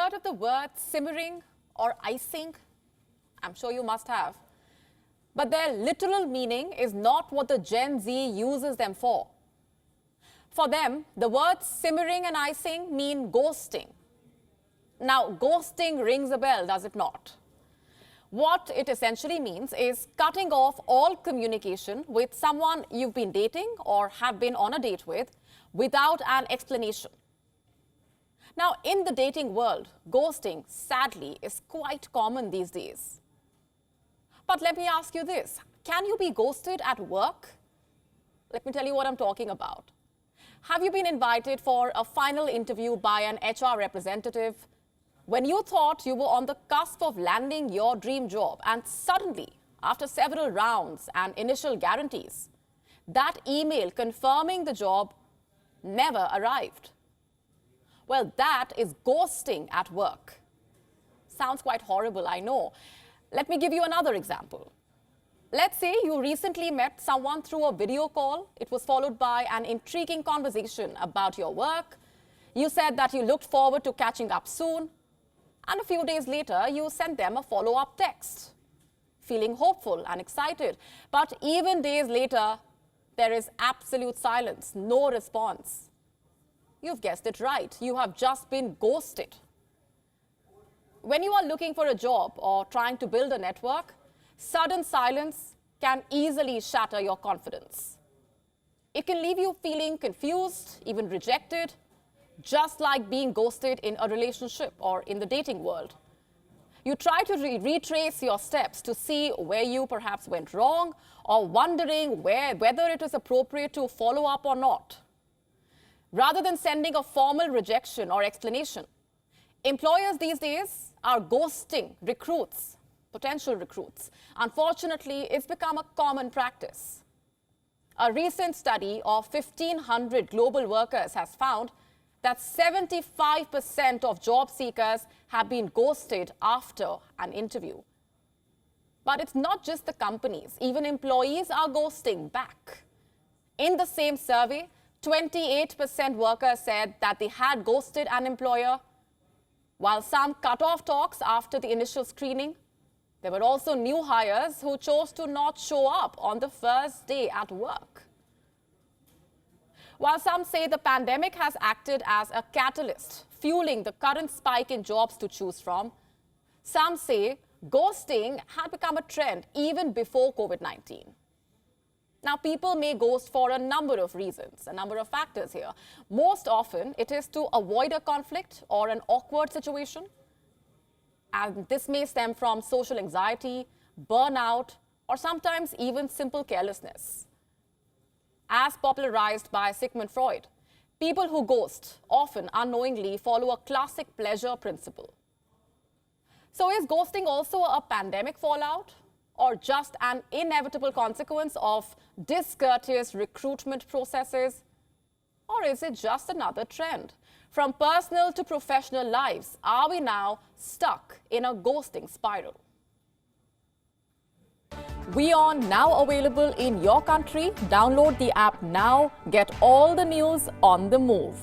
heard of the word simmering or icing? I'm sure you must have. But their literal meaning is not what the Gen Z uses them for. For them, the words simmering and icing mean ghosting. Now, ghosting rings a bell, does it not? What it essentially means is cutting off all communication with someone you've been dating or have been on a date with without an explanation. Now, in the dating world, ghosting, sadly, is quite common these days. But let me ask you this. Can you be ghosted at work? Let me tell you what I'm talking about. Have you been invited for a final interview by an HR representative when you thought you were on the cusp of landing your dream job, and suddenly, after several rounds and initial guarantees, that email confirming the job never arrived? Well, that is ghosting at work. Sounds quite horrible, I know. Let me give you another example. Let's say you recently met someone through a video call. It was followed by an intriguing conversation about your work. You said that you looked forward to catching up soon. And a few days later, you sent them a follow-up text, feeling hopeful and excited. But even days later, there is absolute silence, no response. You've guessed it right. You have just been ghosted. When you are looking for a job or trying to build a network, sudden silence can easily shatter your confidence. It can leave you feeling confused, even rejected, just like being ghosted in a relationship or in the dating world. You try to retrace your steps to see where you perhaps went wrong, or wondering whether it is appropriate to follow up or not. Rather than sending a formal rejection or explanation, employers these days are ghosting recruits, potential recruits. Unfortunately, it's become a common practice. A recent study of 1,500 global workers has found that 75% of job seekers have been ghosted after an interview. But it's not just the companies. Even employees are ghosting back. In the same survey, 28% workers said that they had ghosted an employer, while some cut off talks after the initial screening. There were also new hires who chose to not show up on the first day at work. While some say the pandemic has acted as a catalyst, fueling the current spike in jobs to choose from, some say ghosting had become a trend even before COVID-19. Now, people may ghost for a number of reasons, a number of factors here. Most often, it is to avoid a conflict or an awkward situation. And this may stem from social anxiety, burnout, or sometimes even simple carelessness. As popularized by Sigmund Freud, people who ghost often unknowingly follow a classic pleasure principle. So is ghosting also a pandemic fallout, or just an inevitable consequence of discourteous recruitment processes? Or is it just another trend? From personal to professional lives, are we now stuck in a ghosting spiral? WION now available in your country. Download the app now. Get all the news on the move.